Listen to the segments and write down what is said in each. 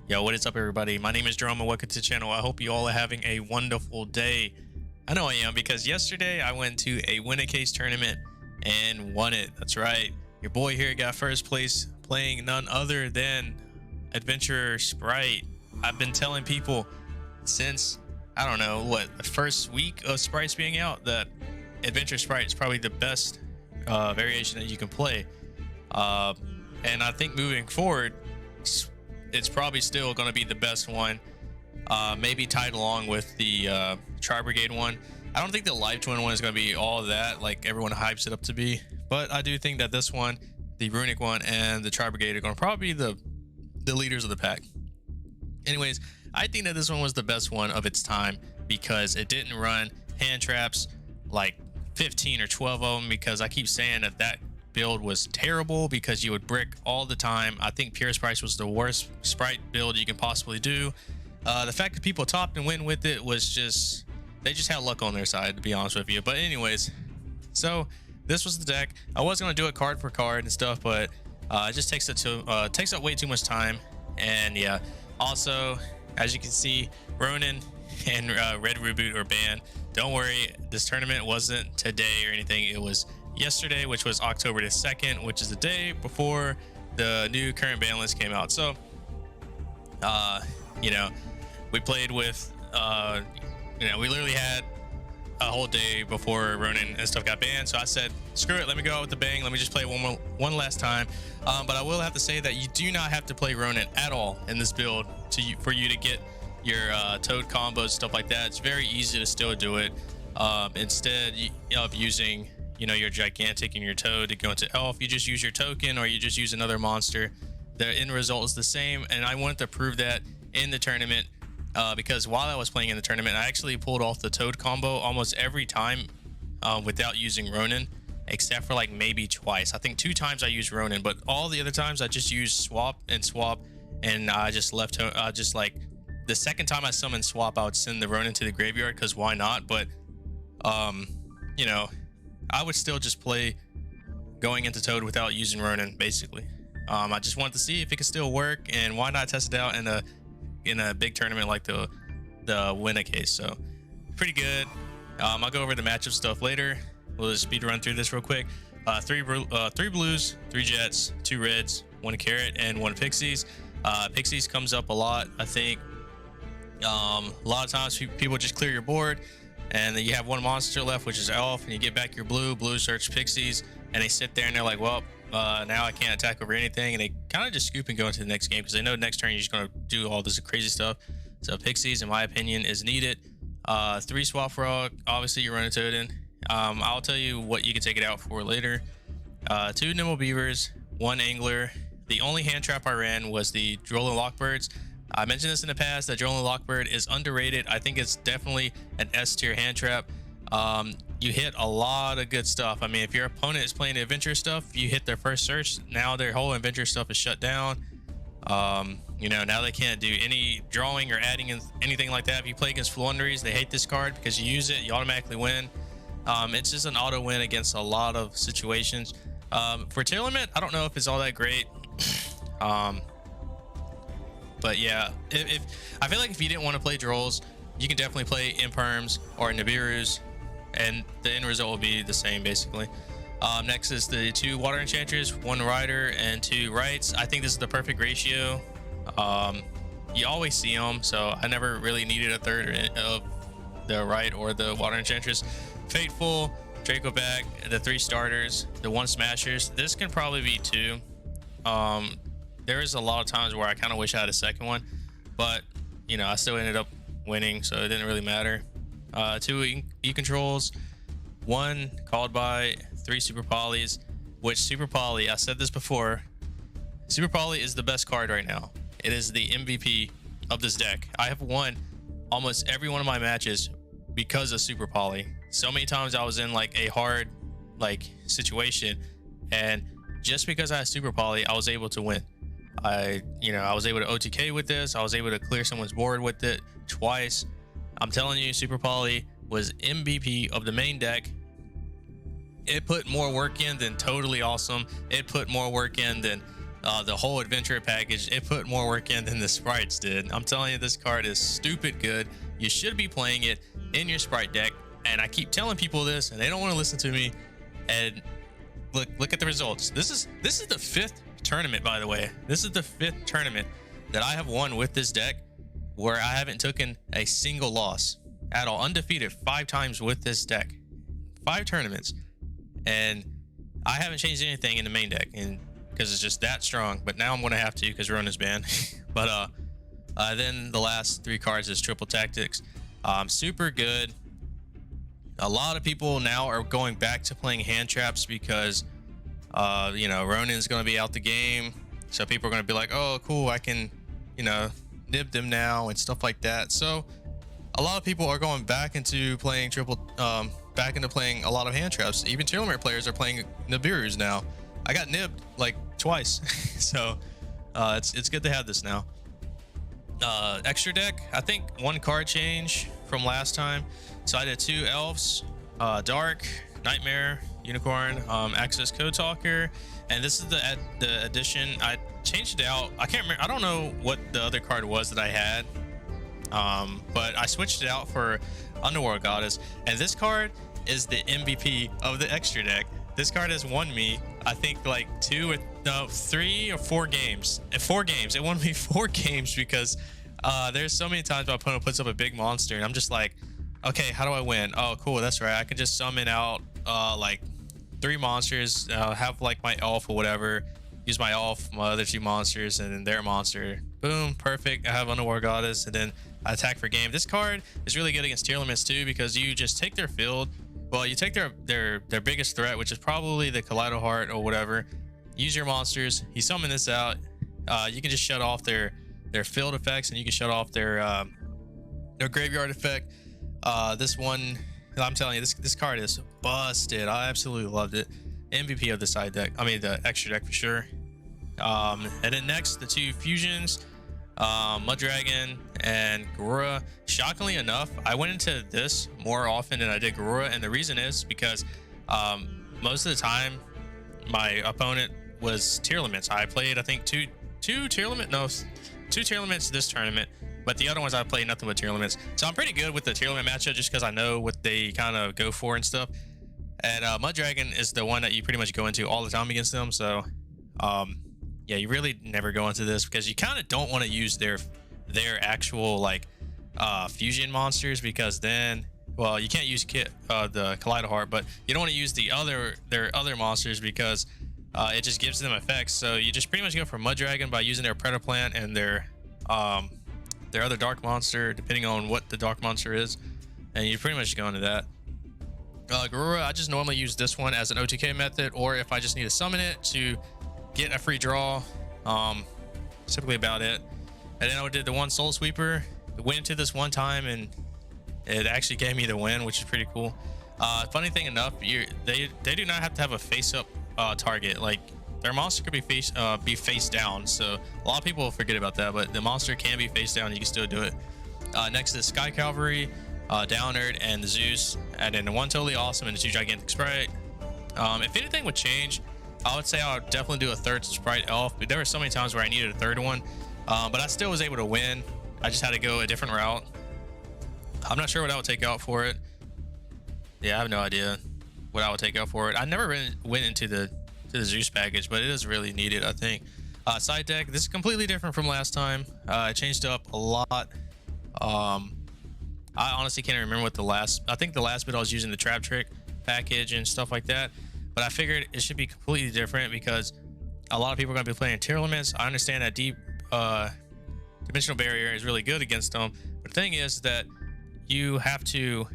Yo, what is up, everybody? My name is Jerome and welcome to the channel. I hope you all are having a wonderful day. I know I am, because yesterday I went to a winner case tournament and won it. That's right. Your boy here got first place playing none other than Adventurer Sprite. I've been telling people since, I don't know, what, the first week of Sprites being out, that Adventure Sprite is probably the best variation that you can play. And I think moving forward, it's probably still going to be the best one, maybe tied along with the Tri-Brigade one. I don't think the Live Twin one is going to be all that like everyone hypes it up to be, but I do think that this one, the Runic one, and the Tri-Brigade are going to probably be the leaders of the pack. Anyways, I think that this one was the best one of its time because it didn't run hand traps like 15 or 12 of them, because I keep saying that build was terrible because you would brick all the time. I think Pure Sprites was the worst Sprite build you can possibly do. The fact that people topped and win with it was just, they just had luck on their side, to be honest with you. But anyways, so this was the deck. I was going to do it card for card and stuff, but it just takes up way too much time. And yeah, also, as you can see, Ronin and Red Reboot are banned. Don't worry, this tournament wasn't today or anything. It was yesterday, which was October the 2nd, which is the day before the new current ban list came out. So you know, we played with we literally had a whole day before Ronin and stuff got banned. So I said, screw it, let me go out with the bang, let me just play one last time. But I will have to say that you do not have to play Ronin at all in this build for you to get your toad combos, stuff like that. It's very easy to still do it, instead of using your gigantic and your toad to go into elf. You just use your token, or you just use another monster. The end result is the same, and I wanted to prove that in the tournament, because while I was playing in the tournament, I actually pulled off the toad combo almost every time without using Ronin, except for like maybe twice. I think 2 times I used Ronin, but all the other times I just used swap, and I just left just like the second time I summoned swap, I would send the Ronin to the graveyard, because why not? But I would still just play going into Toad without using Ronin, basically. I just wanted to see if it could still work, and why not test it out in a big tournament like the winner case. So pretty good. I'll go over the matchup stuff later. We'll just speed run through this real quick. 3 blues, 3 jets, 2 reds, 1 carrot, and 1 pixies. Pixies comes up a lot, I think. A lot of times people just clear your board, and then you have 1 monster left, which is elf, and you get back your blue search pixies, and they sit there and they're like, well, now I can't attack over anything, and they kind of just scoop and go into the next game because they know next turn you're just going to do all this crazy stuff. So pixies, in my opinion, is needed. 3 swap frog, obviously you run a toad in. I'll tell you what you can take it out for later. 2 nimble beavers, 1 angler. The only hand trap I ran was the Drolling Lockbirds. I mentioned this in the past, that Drolling Lockbird is underrated. I think it's definitely an S tier hand trap. You hit a lot of good stuff. I mean, if your opponent is playing the adventure stuff, you hit their first search, now their whole adventure stuff is shut down. Now they can't do any drawing or adding in anything like that. If you play against Flunderies, they hate this card because you use it, you automatically win. It's just an auto win against a lot of situations. For tier limit, I don't know if it's all that great. But yeah, if I feel like if you didn't want to play Drolls, you can definitely play Imperms or Nibirus, and the end result will be the same, basically. Next is the 2 water enchanters, 1 rider and 2 rights. I think this is the perfect ratio. You always see them, so I never really needed a third of the right or the water enchantress. Fateful, Draco Bag, the 3 starters, the 1 smashers. This can probably be 2. There is a lot of times where I kind of wish I had a second one, but I still ended up winning, so it didn't really matter. 2 E-controls, 1 called by, 3 super polys, which super poly, I said this before, super poly is the best card right now. It is the MVP of this deck. I have won almost every one of my matches because of super poly. So many times I was in like a hard situation, and just because I had super poly, I was able to win. I was able to OTK with this. I was able to clear someone's board with it twice. I'm telling you, Super Poly was MVP of the main deck. It put more work in than Totally Awesome. It put more work in than the whole adventure package, it put more work in than the sprites did. I'm telling you, this card is stupid good. You should be playing it in your sprite deck, and I keep telling people this and they don't want to listen to me. And look at the results. This is the 5th tournament, by the way. This is the 5th tournament that I have won with this deck where I haven't taken a single loss at all. Undefeated 5 times with this deck, 5 tournaments, and I haven't changed anything in the main deck, and because it's just that strong. But now I'm going to have to, because Rona's banned. But then the last 3 cards is triple tactics. Super good. A lot of people now are going back to playing hand traps because you know, Ronin's going to be out the game, so people are going to be like, oh cool, I can, you know, nib them now and stuff like that. So a lot of people are going back into playing back into playing a lot of hand traps. Even tournament players are playing Nibiru's now. I got nibbed like twice. So it's good to have this now. Extra deck, I think 1 card change from last time. So I did 2 elves, dark, nightmare, unicorn, access code talker, and this is the addition. I changed it out. I can't remember, I don't know what the other card was that I had, but I switched it out for Underworld Goddess, and this card is the MVP of the extra deck. This card has won me, I think, like 3 or 4 games. 4 games. It won me 4 games because there's so many times my opponent puts up a big monster and I'm just like, okay, how do I win? Oh, cool, that's right. I can just summon out like 3 monsters, have like my elf or whatever, use my elf, my other 2 monsters, and then their monster. Boom, perfect. I have Underworld Goddess, and then I attack for game. This card is really good against tier limits too, because you just take their field. Well, you take their biggest threat, which is probably the Kaleido Heart or whatever. Use your monsters. You summon this out. You can just shut off their field effects, and you can shut off their graveyard effect. This one, I'm telling you, this card is busted. I absolutely loved it. MVP of the side deck. I mean, the extra deck for sure. And then next, the 2 fusions, Mud Dragon and Garura. Shockingly enough, I went into this more often than I did Garura, and the reason is because most of the time my opponent was tier limits. I played, I think, two tier limits this tournament, but the other ones I played nothing but tier limits. So I'm pretty good with the tier limit matchup just because I know what they kind of go for and stuff. And Mud Dragon is the one that you pretty much go into all the time against them. So yeah, you really never go into this because you kind of don't want to use their actual like fusion monsters, because then, well, you can't use the Kaleido Heart, but you don't want to use their other monsters because it just gives them effects. So you just pretty much go for Mud Dragon by using their Predator Plant and their other dark monster, depending on what the dark monster is, and you pretty much go into that. Garura, I just normally use this one as an OTK method, or if I just need to summon it to get a free draw. Simply about it. And then I did the 1 Soul Sweeper. Went into this one time and it actually gave me the win, which is pretty cool. Funny thing enough, they do not have to have a face up target. Like, their monster could be face down, so a lot of people forget about that, but the monster can be face down. You can still do it. Next is Sky Cavalry, Downerd, and the Zeus, and then the 1 Totally Awesome and the 2 Gigantic Sprite. If anything would change, I would say I would definitely do a 3rd Sprite Elf, but there were so many times where I needed a 3rd one, but I still was able to win. I just had to go a different route. I'm not sure what I would take out for it. Yeah, I have no idea what I would take out for it. I never went into the Zeus package, but it is really needed, I think. Side deck, this is completely different from last time. I changed up a lot. I honestly can't remember what I think the last bit I was using the Trap Trick package and stuff like that, but I figured it should be completely different because a lot of people are going to be playing tier limits. I understand that deep dimensional barrier is really good against them, but the thing is that you have to,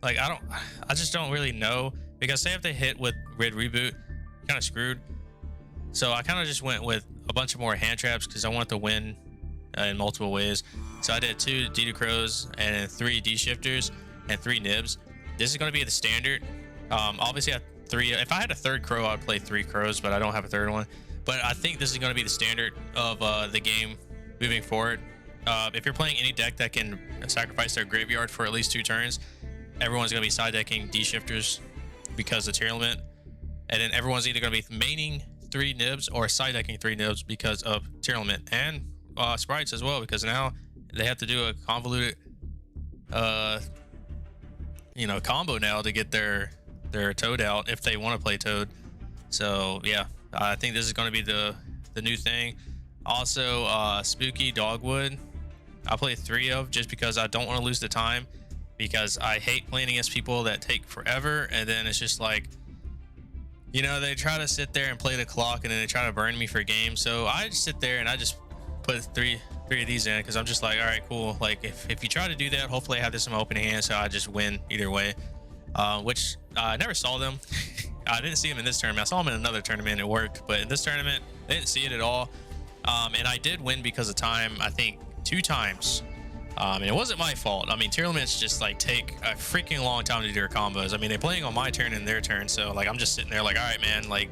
like, I just don't really know, because say if they hit with Red Reboot, you're kind of screwed. So I kind of just went with a bunch of more hand traps because I wanted to win in multiple ways. So I did 2 D2 Crows and 3 D Shifters and 3 Nibs. This is going to be the standard. Obviously I have 3. If I had a 3rd Crow, I'd play 3 Crows, but I don't have a 3rd one. But I think this is going to be the standard of the game moving forward. If you're playing any deck that can sacrifice their graveyard for at least 2 turns, everyone's going to be side decking D Shifters because of tier limit, and then everyone's either going to be maining 3 nibs or side decking 3 nibs because of tier element, and sprites as well, because now they have to do a convoluted combo now to get their toad out if they want to play toad. So yeah, I think this is going to be the new thing. Also, spooky dogwood I play 3 of just because I don't want to lose the time, because I hate playing against people that take forever, and then it's just like, you know, they try to sit there and play the clock and then they try to burn me for games. So I just sit there and I just put three of these in, because I'm just like, all right, cool. Like if you try to do that, hopefully I have this in my opening hand, so I just win either way. Which I never saw them. I didn't see them in this tournament. I saw them in another tournament and it worked, but in this tournament I didn't see it at all. And I did win because of time, I think 2 times. And it wasn't my fault. I mean, tier limits just like take a freaking long time to do their combos. I mean, they're playing on my turn and their turn, so like I'm just sitting there like, all right, man, like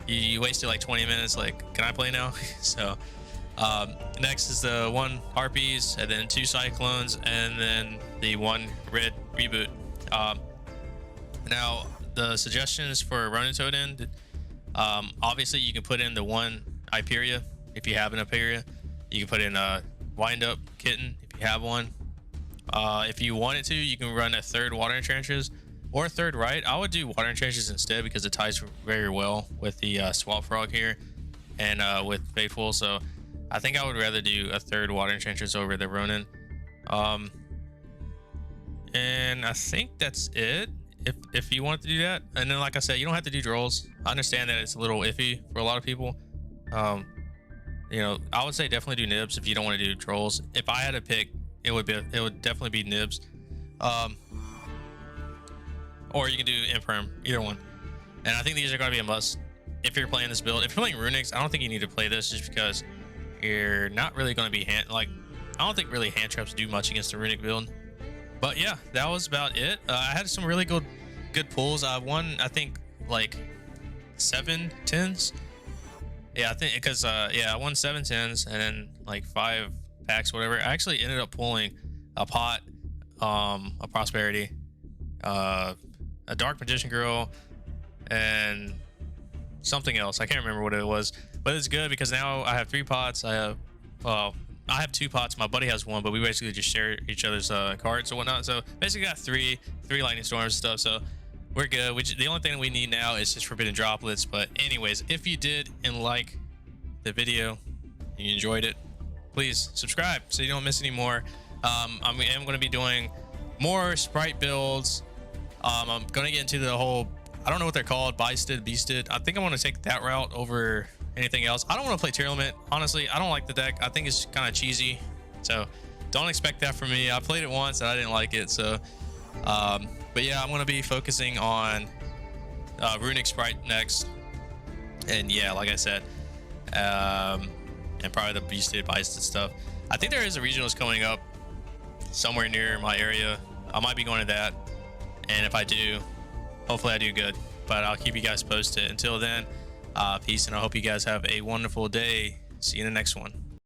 you wasted like 20 minutes. Like, can I play now? So next is the 1 harpies, and then 2 cyclones, and then the 1 red reboot. Now the suggestions for running toad in, obviously you can put in the 1 Hyperia if you have an Hyperia. You can put in a wind up kitten if you have one. If you wanted to, you can run a 3rd watering trenches or a 3rd right. I would do watering trenches instead because it ties very well with the swap frog here and with faithful. So I think I would rather do a 3rd watering trenches over the Ronin. And I think that's it if you want to do that. And then, like I said, you don't have to do drolls. I understand that it's a little iffy for a lot of people. You know, I would say definitely do nibs if you don't want to do trolls. If I had to pick, it would definitely be nibs. Or you can do imperm, either one. And I think these are going to be a must if you're playing this build. If you're playing runics, I don't think you need to play this, just because you're not really going to be I don't think really hand traps do much against the runic build. But yeah, that was about it. I had some really good pulls. I won, I think, like 7 10s. Yeah, I think because yeah, I won 7 10s and then like 5 packs, whatever. I actually ended up pulling a pot, a prosperity, a dark magician girl, and something else. I can't remember what it was, but it's good because now I have 3 pots. I have 2 pots. My buddy has 1, but we basically just share each other's cards and whatnot. So basically got three lightning storms and stuff. So we're good. The only thing we need now is just forbidden droplets. But anyways, if you did and like the video and you enjoyed it, please subscribe so you don't miss any more. I am going to be doing more sprite builds. I'm going to get into the whole, I don't know what they're called, beasted. I think I want to take that route over anything else. I don't want to play tier limit. Honestly, I don't like the deck. I think it's kind of cheesy. So don't expect that from me. I played it once and I didn't like it. So but yeah, I'm going to be focusing on runic sprite next, and yeah, like I said, and probably the beasted stuff. I think there is a regionals coming up somewhere near my area. I might be going to that, and if I do, hopefully I do good, but I'll keep you guys posted. Until then, peace, and I hope you guys have a wonderful day. See you in the next one.